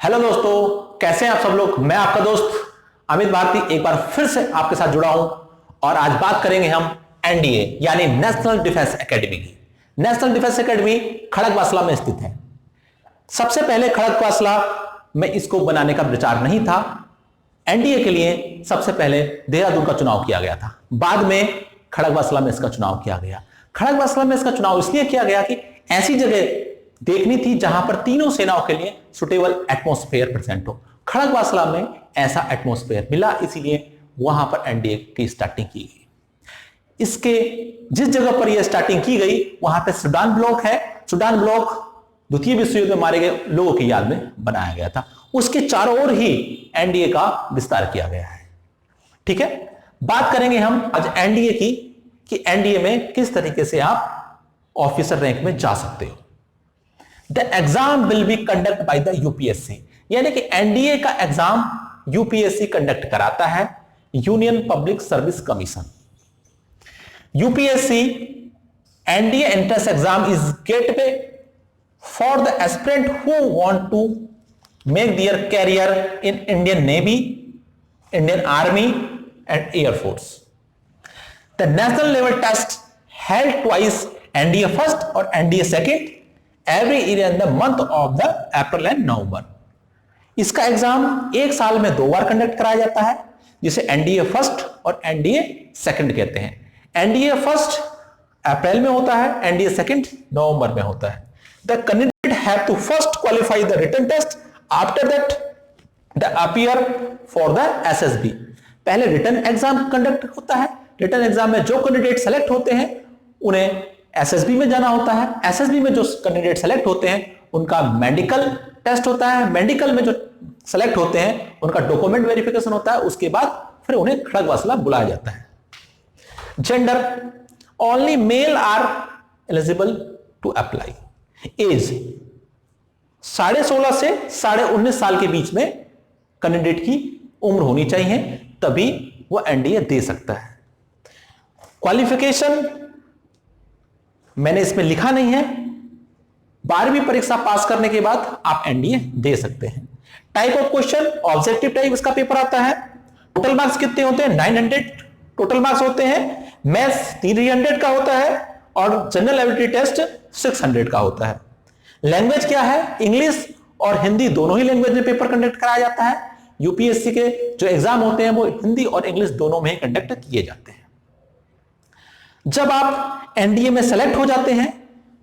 Hello दोस्तों, कैसे हैं आप सब लोग। मैं आपका दोस्त अमित भारती एक बार फिर से आपके साथ जुड़ा हूं और आज बात करेंगे हम एनडीए यानी नेशनल डिफेंस एकेडमी की। नेशनल डिफेंस एकेडमी खड़गवासला में स्थित है। सबसे पहले खड़गवासला में इसको बनाने का विचार नहीं था। एनडीए के लिए सबसे पहले देहरादून का चुनाव किया गया था, बाद में खड़गवासला में इसका चुनाव किया गया। खड़गवासला में इसका चुनाव इसलिए किया गया कि ऐसी जगह देखनी थी जहां पर तीनों सेनाओं के लिए सुटेबल एटमॉस्फेयर प्रेजेंट हो। खड़गवासला में ऐसा एटमॉस्फेयर मिला, इसीलिए वहां पर एनडीए की स्टार्टिंग की गई। इसके जिस जगह पर यह स्टार्टिंग की गई वहां पे सूडान ब्लॉक है। सूडान ब्लॉक द्वितीय विश्व युद्ध में मारे गए लोगों की याद में बनाया गया था। उसके चारों ओर ही एनडीए का विस्तार किया गया है। ठीक है, बात करेंगे हम आज एनडीए की कि एनडीए में किस तरीके से आप ऑफिसर रैंक में जा सकते हो। The exam will be conduct by the UPSC, यानी कि एनडीए का एग्जाम यूपीएससी कंडक्ट कराता है, union public service commission. UPSC NDA entrance exam is gateway for the aspirant who want to make their career in Indian navy, Indian army and airforce. The national level test held twice, NDA first और NDA second, every year in the month of the April and November. इसका exam एक साल में 2 बार conduct कराया जाता है, जिसे NDA first और एनडीए सेकंड कहते हैं। एनडीए फर्स्ट अप्रैल में होता है, एनडीए सेकंड नवंबर में होता है। The candidate have to first qualify the written test, after that the appear for the SSB. पहले रिटन एग्जाम कंडक्ट होता है। रिटन एग्जाम में जो कैंडिडेट सेलेक्ट होते हैं उन्हें एसएसबी में जाना होता है। एसएसबी में जो कैंडिडेट सेलेक्ट होते हैं उनका मेडिकल टेस्ट होता है। मेडिकल में जो सेलेक्ट होते हैं उनका डॉक्यूमेंट वेरिफिकेशन होता है। उसके बाद फिर उन्हें खड़गवासला बुलाया जाता है। Gender, only male are eligible to apply. Age 16.5 से 19.5 साल के बीच में कैंडिडेट की उम्र होनी चाहिए, तभी वो एनडीए दे सकता है। क्वालिफिकेशन मैंने इसमें लिखा नहीं है। 12वीं परीक्षा पास करने के बाद आप एनडीए दे सकते हैं। Type of question objective type इसका पेपर आता है। टोटल मार्क्स कितने होते हैं? 900 टोटल मार्क्स होते हैं। मैथ्स 300 का होता है और जनरल एबिलिटी टेस्ट 600 का होता है। लैंग्वेज क्या है? इंग्लिश और हिंदी दोनों ही लैंग्वेज में पेपर कंडक्ट कराया जाता है। यूपीएससी के जो एग्जाम होते हैं वो हिंदी और इंग्लिश दोनों में ही कंडक्ट किए जाते हैं। जब आप एनडीए में सेलेक्ट हो जाते हैं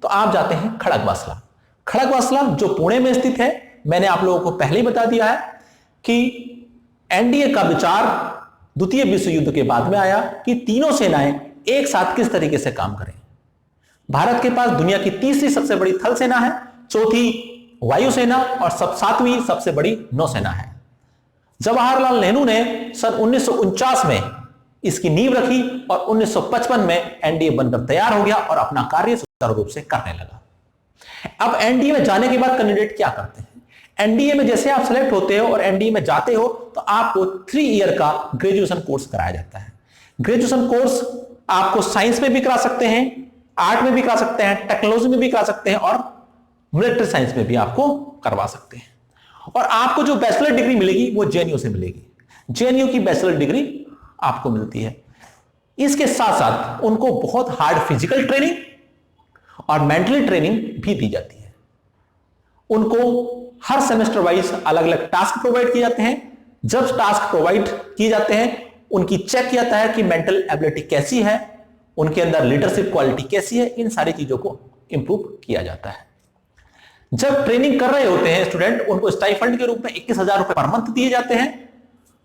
तो आप जाते हैं खड़गवासला। खड़गवासला जो पुणे में स्थित है, मैंने आप लोगों को पहले ही बता दिया है कि एनडीए का विचार द्वितीय विश्व युद्ध के बाद में आया कि तीनों सेनाएं एक साथ किस तरीके से काम करें। भारत के पास दुनिया की तीसरी सबसे बड़ी थल सेना है, चौथी वायुसेना और 7वीं सबसे बड़ी नौसेना है। जवाहरलाल नेहरू ने सन 1949 में इसकी नींव रखी और 1955 में एनडीए बनकर तैयार हो गया और अपना कार्य सुचारू रूप से करने लगा। अब एनडीए में जाने के बाद कैंडिडेट क्या करते हैं? एनडीए में जैसे आप सेलेक्ट होते हो और एनडीए में जाते हो तो आपको 3 ईयर का ग्रेजुएशन कोर्स कराया जाता है। ग्रेजुएशन कोर्स आपको साइंस में भी करा सकते हैं, आर्ट में भी करा सकते हैं, टेक्नोलॉजी में भी करा सकते हैं और मिलिट्री साइंस में भी आपको करवा सकते हैं। और आपको जो बैचलर डिग्री मिलेगी वो जेएनयू से मिलेगी। जेएनयू की बैचलर डिग्री आपको मिलती है। इसके साथ साथ उनको बहुत हार्ड फिजिकल ट्रेनिंग और मेंटली ट्रेनिंग भी दी जाती है। उनको हर सेमेस्टर वाइज अलग अलग टास्क प्रोवाइड किए जाते हैं। जब टास्क प्रोवाइड किए जाते हैं उनकी चेक किया जाता है कि मेंटल एबिलिटी कैसी है, उनके अंदर लीडरशिप क्वालिटी कैसी है। इन सारी चीजों को इंप्रूव किया जाता है। जब ट्रेनिंग कर रहे होते हैं स्टूडेंट, उनको स्टाइफंड के रूप में 21,000 रुपए पर मंथ दिए जाते हैं।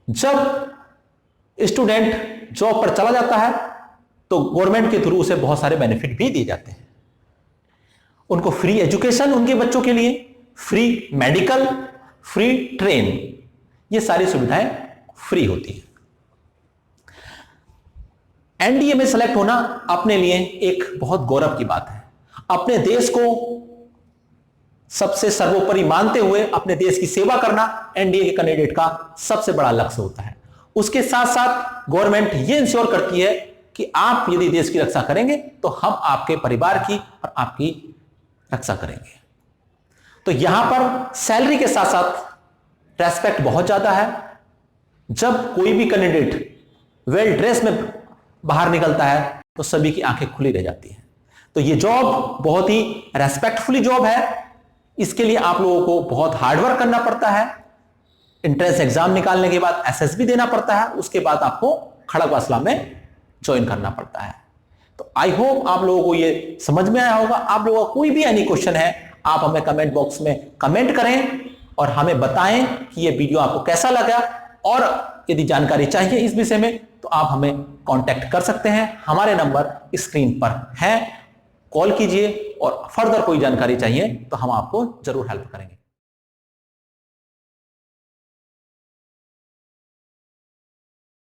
जब स्टूडेंट जॉब पर चला जाता है तो गवर्नमेंट के थ्रू उसे बहुत सारे बेनिफिट भी दिए जाते हैं। उनको फ्री एजुकेशन उनके बच्चों के लिए, फ्री मेडिकल, फ्री ट्रेन, ये सारी सुविधाएं फ्री होती है। एनडीए में सेलेक्ट होना अपने लिए एक बहुत गौरव की बात है। अपने देश को सबसे सर्वोपरि मानते हुए अपने देश की सेवा करना एनडीए के कैंडिडेट का सबसे बड़ा लक्ष्य होता है। उसके साथ साथ गवर्नमेंट ये इंश्योर करती है कि आप यदि देश की रक्षा करेंगे तो हम आपके परिवार की और आपकी रक्षा करेंगे। तो यहां पर सैलरी के साथ साथ रेस्पेक्ट बहुत ज्यादा है। जब कोई भी कैंडिडेट वेल ड्रेस में बाहर निकलता है तो सभी की आंखें खुली रह जाती हैं। तो ये जॉब बहुत ही रेस्पेक्टफुली जॉब है। इसके लिए आप लोगों को बहुत हार्डवर्क करना पड़ता है। एंट्रेंस एग्जाम निकालने के बाद एसएसबी देना पड़ता है, उसके बाद आपको खड़ग वासला में ज्वाइन करना पड़ता है। तो आई होप आप लोगों को ये समझ में आया होगा। आप लोगों का कोई भी एनी क्वेश्चन है आप हमें कमेंट बॉक्स में कमेंट करें और हमें बताएं कि ये वीडियो आपको कैसा लगा, और यदि जानकारी चाहिए इस विषय में तो आप हमें कांटेक्ट कर सकते हैं। हमारे नंबर स्क्रीन पर हैं, कॉल कीजिए और फर्दर कोई जानकारी चाहिए तो हम आपको जरूर हेल्प करेंगे।